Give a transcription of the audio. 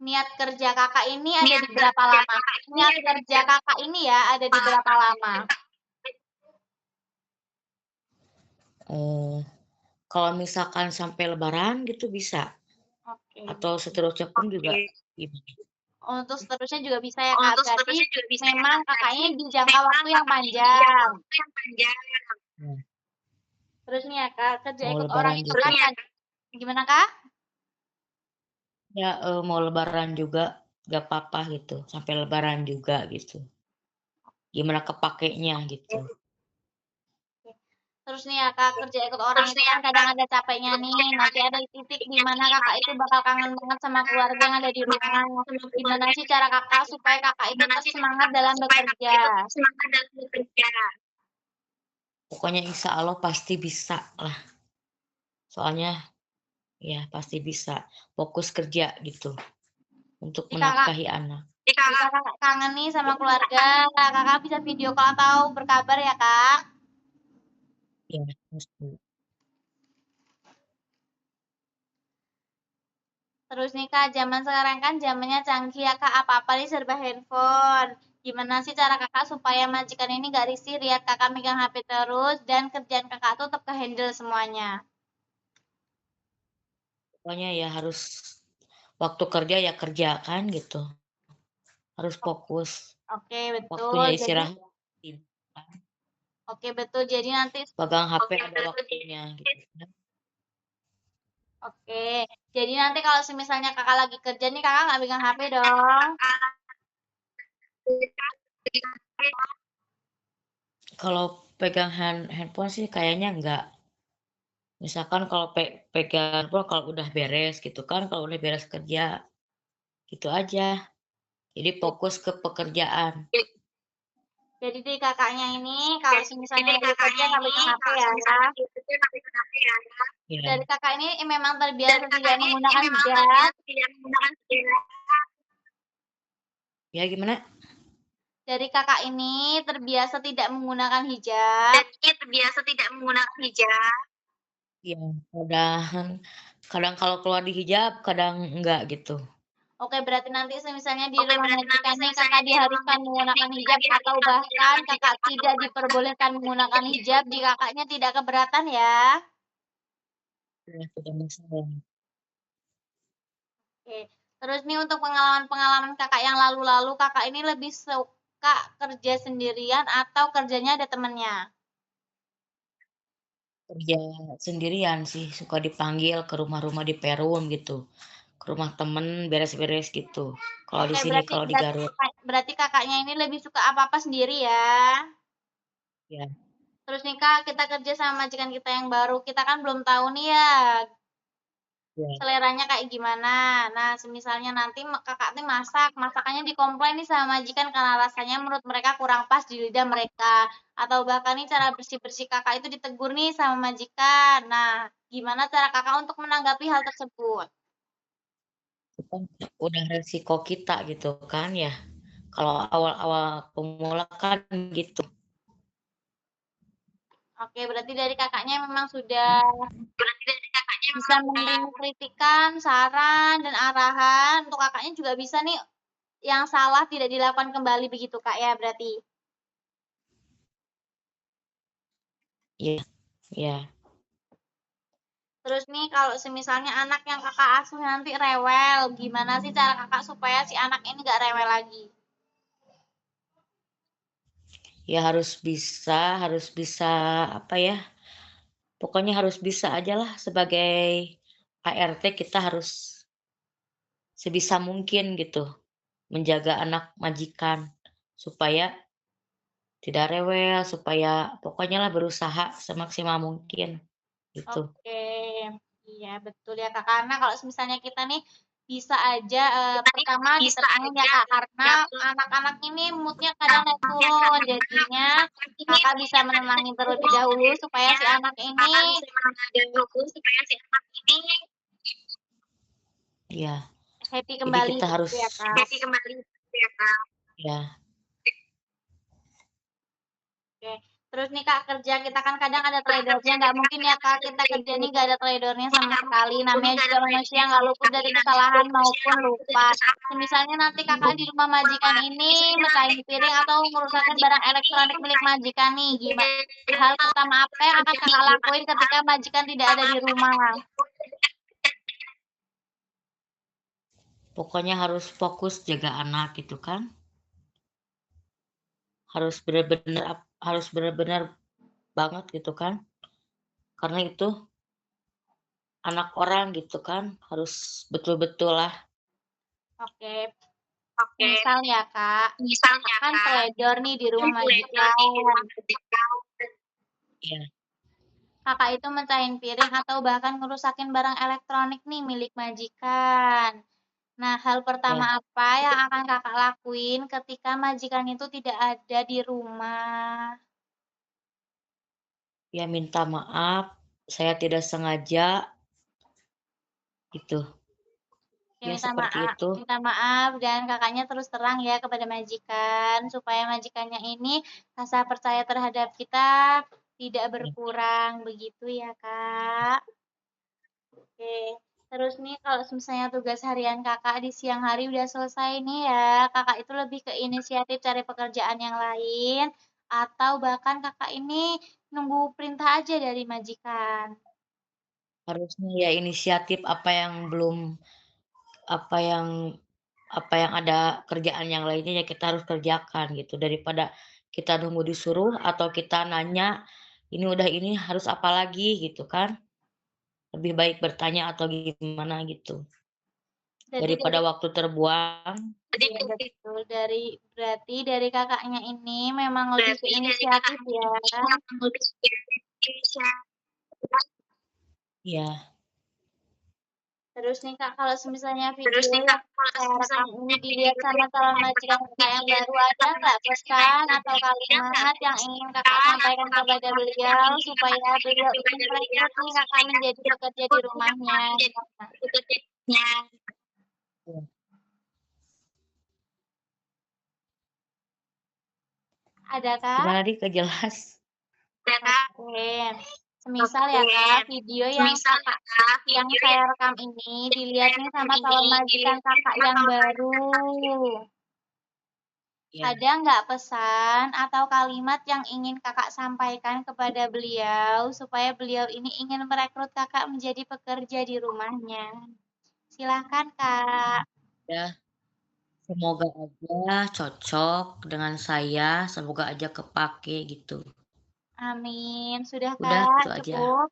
Niat kerja kakak ini ada di berapa lama? Niat kerja kakak ini ya ada di berapa lama? Kalau misalkan sampai lebaran gitu bisa, Oke. atau seterusnya pun juga gimana? Untuk seterusnya juga bisa ya Kak, berarti memang Kakaknya di jangka waktu yang panjang. Nah, Terus nih ya Kak, kerja mau ikut orang lebaran itu juga kan gimana Kak? ya, mau lebaran juga nggak apa-apa gitu, sampai lebaran juga gitu. Gimana kepakainya gitu. Terus nih ya Kak, kerja ikut orang itu kan kadang ada capeknya nih, nanti ada titik di mana Kakak itu bakal kangen banget sama keluarga yang ada di rumah. Gimana sih cara Kakak supaya Kakak itu tetap semangat dalam bekerja? Pokoknya insya Allah pasti bisa lah, soalnya ya pasti bisa fokus kerja gitu, untuk Jika Kakak, menafkahi anak. jika Kakak kangen nih sama keluarga, Kakak bisa video call atau berkabar ya Kak? Ya, mesti. Terus nih Kak, zaman sekarang kan zamannya canggih ya Kak, apa-apa nih serba handphone. Gimana sih cara Kakak supaya majikan ini gak risih lihat Kakak megang HP terus dan kerjaan Kakak tuh tetap ke-handle semuanya? Pokoknya ya harus waktu kerja ya kerja kan gitu, harus fokus, Oke, betul. waktunya Jadi istirahat tidak, oke betul. Jadi nanti pegang HP ada waktunya gitu kan. oke. Jadi nanti kalau misalnya Kakak lagi kerja nih Kakak nggak megang HP dong. Kalau pegang handphone sih kayaknya enggak. Misalkan kalau pegang handphone kalau udah beres gitu kan, kalau udah beres kerja, gitu aja. Jadi fokus ke pekerjaan. Jadi di kakaknya ini kalau misalnya lagi kerja nggak megang HP ya. Iya. Dari kakak ini memang terbiasa tidak menggunakan hijab. Ya gimana? Dari kakak ini terbiasa tidak menggunakan hijab. Iya, kadang kadang kalau keluar di hijab, kadang enggak gitu. Oke, berarti nanti misalnya di rumah majikan nih kakak diharuskan menggunakan hijab atau bahkan kakak tidak diperbolehkan menggunakan hijab di kakaknya tidak keberatan ya. Ya, tidak masalah. Oke. Terus nih untuk pengalaman-pengalaman kakak yang lalu-lalu, kakak ini lebih suka kerja sendirian atau kerjanya ada temennya? Kerja sendirian sih, suka dipanggil ke rumah-rumah di Perum gitu, ke rumah temen beres-beres gitu. Kalau di Oke, sini, berarti kalau di berarti Garut, berarti kakaknya ini lebih suka apa-apa sendiri ya. ya, Terus nih Kak, kita kerja sama majikan kita yang baru, kita kan belum tahu nih ya ya, seleranya kayak gimana. Nah, semisalnya nanti kakak nih masak, masakannya dikomplain nih sama majikan karena rasanya menurut mereka kurang pas di lidah mereka. Atau bahkan nih cara bersih-bersih kakak itu ditegur nih sama majikan. Nah, gimana cara kakak untuk menanggapi hal tersebut? itu kan udah resiko kita gitu kan ya. Kalau awal-awal pemula kan gitu. Oke, berarti dari kakaknya memang sudah bisa menerima kritikan, saran, dan arahan. Untuk kakaknya juga bisa nih yang salah tidak dilakukan kembali begitu Kak ya berarti. Iya, iya. Terus nih kalau semisalnya anak yang kakak asuh nanti rewel, gimana sih cara kakak supaya si anak ini gak rewel lagi? Ya harus bisa apa ya, pokoknya harus bisa ajalah sebagai ART kita harus sebisa mungkin gitu menjaga anak majikan supaya tidak rewel, supaya pokoknya lah berusaha semaksimal mungkin gitu. Oke, iya betul ya Kak. Karena kalau misalnya kita nih bisa aja pertama ditenangin ya Kak, karena anak-anak ini moodnya kadang naik turun, jadinya Kakak bisa menenangi terlebih dahulu supaya si anak ini Iya, happy jadi kembali kita harus gitu ya Kak. ya, Oke. Terus nih Kak, kerja kita kan kadang ada trader-nya, nggak mungkin ya Kak, kita kerja nih nggak ada trader-nya sama sekali. Namanya juga manusia nggak luput dari kesalahan maupun lupa. Misalnya nanti Kakak di rumah majikan ini mecahin piring atau ngerusakin barang elektronik milik majikan nih, gimana? Hal pertama apa yang akan Kakak lakuin ketika majikan tidak ada di rumah? Pokoknya harus fokus jaga anak gitu kan. Harus benar-benar banget gitu kan. Karena itu anak orang gitu kan, harus betul-betul lah. Oke, misal ya Kak, Kakak kan trader nih di rumah majikan. Iya, Kakak itu mecahin piring atau bahkan ngerusakin barang elektronik nih milik majikan. Nah, hal pertama iya, apa yang akan Kakak lakuin ketika majikan itu tidak ada di rumah? ya minta maaf, saya tidak sengaja, gitu. Ya Ya seperti itu. minta maaf dan Kakaknya terus terang ya kepada majikan supaya majikannya ini rasa percaya terhadap kita tidak Ya, berkurang, begitu ya, Kak? Oke. Terus nih kalau misalnya tugas harian Kakak di siang hari udah selesai nih ya, Kakak itu lebih ke inisiatif cari pekerjaan yang lain atau bahkan Kakak ini nunggu perintah aja dari majikan? harusnya ya inisiatif apa yang apa yang ada kerjaan yang lainnya ya kita harus kerjakan gitu, daripada kita nunggu disuruh atau kita nanya, "Ini udah ini harus apa lagi?" Gitu kan. Lebih baik bertanya atau gimana gitu, Jadi daripada dari waktu terbuang. iya betul, berarti dari Kakaknya ini memang lebih ke inisiatif ya. Iya, Terus nih Kak, kalau semisalnya video yang saya rekam ini dilihat sama calon majikan Kakak yang baru, ada nggak pesan atau kalimat yang ingin Kakak sampaikan kepada beliau supaya beliau ingin merekrut nih Kakak menjadi pekerja di rumahnya? Gimana? iya. Ada Kak? Gimana dik, nggak jelas? Oke. Semisal ya Kak, video yang Kakak yang saya rekam ini dilihat nih sama calon majikan Kakak yang baru. Iya, Ada nggak pesan atau kalimat yang ingin Kakak sampaikan kepada beliau supaya beliau ini ingin merekrut Kakak menjadi pekerja di rumahnya? Silahkan Kak. ya, semoga aja cocok dengan saya, semoga aja kepake gitu. Amin. Sudah Udah Kak, itu aja. cukup?